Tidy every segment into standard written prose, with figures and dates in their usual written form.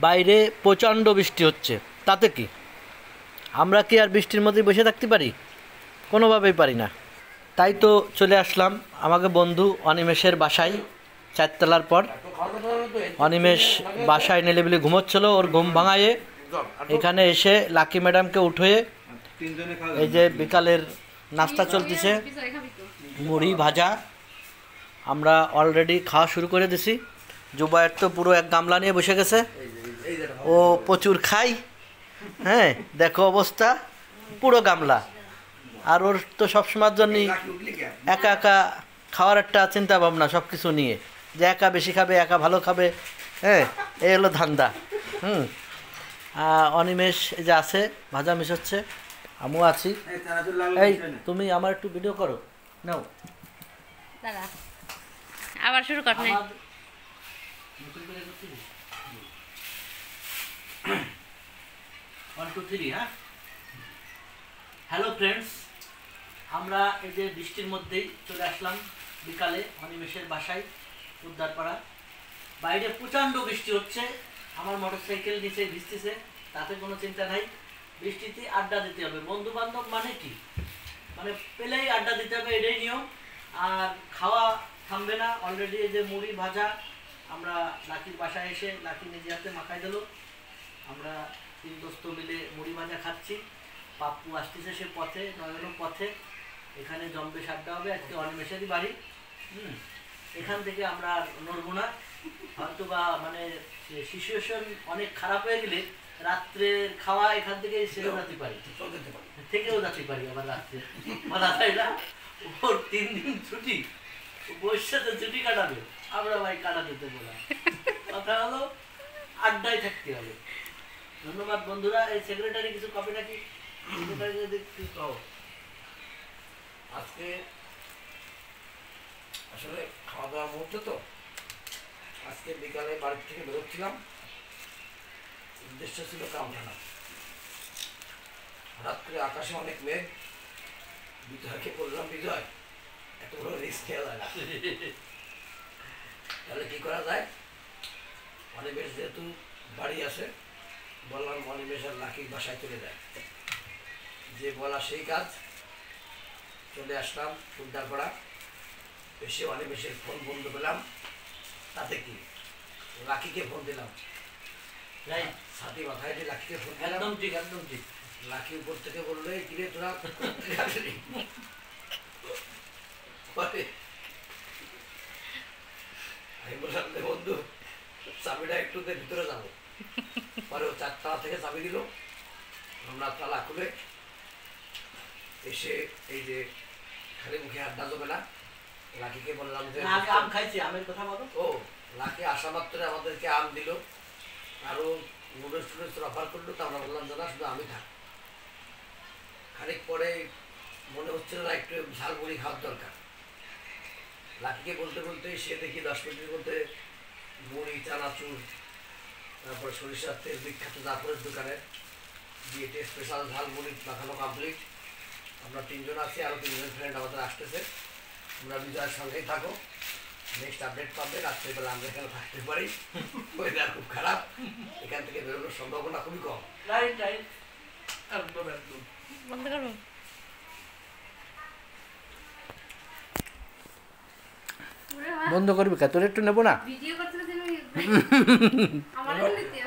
বাইরে প্রচণ্ড বৃষ্টি হচ্ছে, তাতে কি আমরা কি আর বৃষ্টির মধ্যে বসে থাকতে পারি? কোনোভাবেই পারি না। তাই তো চলে আসলাম আমাকে বন্ধু অনিমেষের বাসায়। 4 তলার পর অনিমেষ বাসায় নিলেবিলে ঘুমোচ্ছিল, ওর ঘুম ভাঙায়ে এখানে এসে লাকি ম্যাডামকে উঠোয়ে এই যে বিকালের নাস্তা চলতেছে, মুড়ি ভাজা আমরা অলরেডি খাওয়া শুরু করে দিছি। জুবায়ের তো পুরো এক গামলা নিয়ে বসে গেছে, ও প্রচুর খাই। হ্যাঁ দেখো অবস্থা, পুরো গামলা। আর ওর তো সবসময়ের জন্যই একা একা খাওয়ার একটা চিন্তা ভাবনা, সব কিছু নিয়ে যে একা বেশি খাবে, একা ভালো খাবে। হ্যাঁ এই হলো ধান্দা। অনিমেষ এই যে আছে, ভাজা মিশাচ্ছে, আমিও আছি। এই তুমি আমার একটু ভিডিও করো নাও। দাদা আবার শুরু কর না। হ্যালো ফ্রেন্ডস, আমরা এই যে বৃষ্টির মধ্যেই চলে আসলাম বিকালে অনিমেষের বাসায়, উদ্ধারপাড়া। বাইরে প্রচণ্ড বৃষ্টি হচ্ছে, আমার মোটরসাইকেল নিচে ভিজতেছে, তাতে কোনো চিন্তা নাই। বৃষ্টিতে আড্ডা দিতে হবে, বন্ধু বান্ধব মানে কি, মানে পেলেই আড্ডা দিতে হবে, এটাই নিয়ম। আর খাওয়া থামবে না। অলরেডি এই যে মুড়ি ভাজা আমরা লাকির বাসায় এসে লাকি নিজে হাতে মাখাই দিল। আমরা 3 দোস্ত মিলে মুড়ি ভাজা খাচ্ছি। পাপ্পু আসতেছে সে পথে, নয়নের পথে। এখানে জম্বেশ আড্ডা হবে, আজকে অনিমেষেরই বাড়ি। এখান থেকে আমরা নড়বো না, হয়তো বা মানে সিচুয়েশন অনেক খারাপ হয়ে গেলে রাত্রের খাওয়া এখান থেকে সেরে যেতে পারি, থেকেও যেতে পারি আবার রাত্রে। বলা যায় না, ওর 3 দিন ছুটি, বসে সাথে ছুটি কাটাবে, আমরা ভাই কাটা দিতে বলা। কথা হলো আড্ডায় থাকতে হবে। ধন্যবাদ বন্ধুরা। এই সেক্রেটারি কিছু কপি নাকি? সেক্রেটারি যদি কি কও। আজকে আসলে খাওয়া দাওয়ার মুহূর্তে তো, আজকে বিকালে বাড়ি থেকে বেরোচ্ছিলাম, উদ্দেশ্য ছিল কামরানা। হঠাৎ করে আকাশে অনেক মেঘ, বিজয়কে বললাম, বিজয় এত বড় রিস্ক নেওয়া যায় না, তাহলে কি করা যায়? অনিমেষ যেহেতু বাড়ি আসে, বললাম অনিমেষ আর লাকির বাসায় চলে যায়। যে বলা সেই কাজ, চলে আসলাম উদ্ধারপাড়া। এসে অনিমেষের ফোন বন্ধ পেলাম, তাতে কি লাকিকে ফোন দিলাম, ছাতি মাথায় দিয়ে লাকিকে ফোন দিলাম। একদম ঠিক, একদম ঠিক। লাকি উপর থেকে বললো, কিরে তোরা আমি বললাম, বন্ধু চাবিটা একটু ভিতরে যাবো। পরে ও 4 তলা থেকে চাবি দিল, আমরা তালা খুলে এসে এই যে খালি মুখে আড্ডা জমে না, লাকিকে বললাম যে আম খাইছি, আমের কথা বলো। ও লাকি আসা মাত্র আমাদেরকে আম দিল, আরো নুডলস টুডলস অফার করলো। তো আমরা বললাম দাদা শুধু আমি থাক। খানিক পরে মনে হচ্ছিল না একটু ঝাল মুড়ি খাওয়ার দরকার। লাকিকে বলতে বলতে সে দেখি 10 মিনিটের মধ্যে মুড়ি, চানাচুর, তারপর সরিষার তেল, বিখ্যাত জাফরের দোকানে দিয়ে স্পেশাল ঝাল মুড়ি মাখানো কমপ্লিট। আমরা 3 জন আছি, আরও 3 জন ফ্রেন্ড আমাদের আসতেছে। আমরা বিজয়ের সঙ্গেই থাকো, নেক্সট আপডেট পাবে। রাত্রিবেলা আমরা এখানে থাকতে পারি, ওয়েদার খুব খারাপ, এখান থেকে বেরোনোর সম্ভাবনা খুবই কম। রাইট রাইট, একদম একদম। বন্ধ করো। বন্ধ করবি কা? তোর একটু নেবো না? ভিডিও করতে তুমি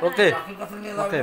ওকে কথা নিয়ে ওকে।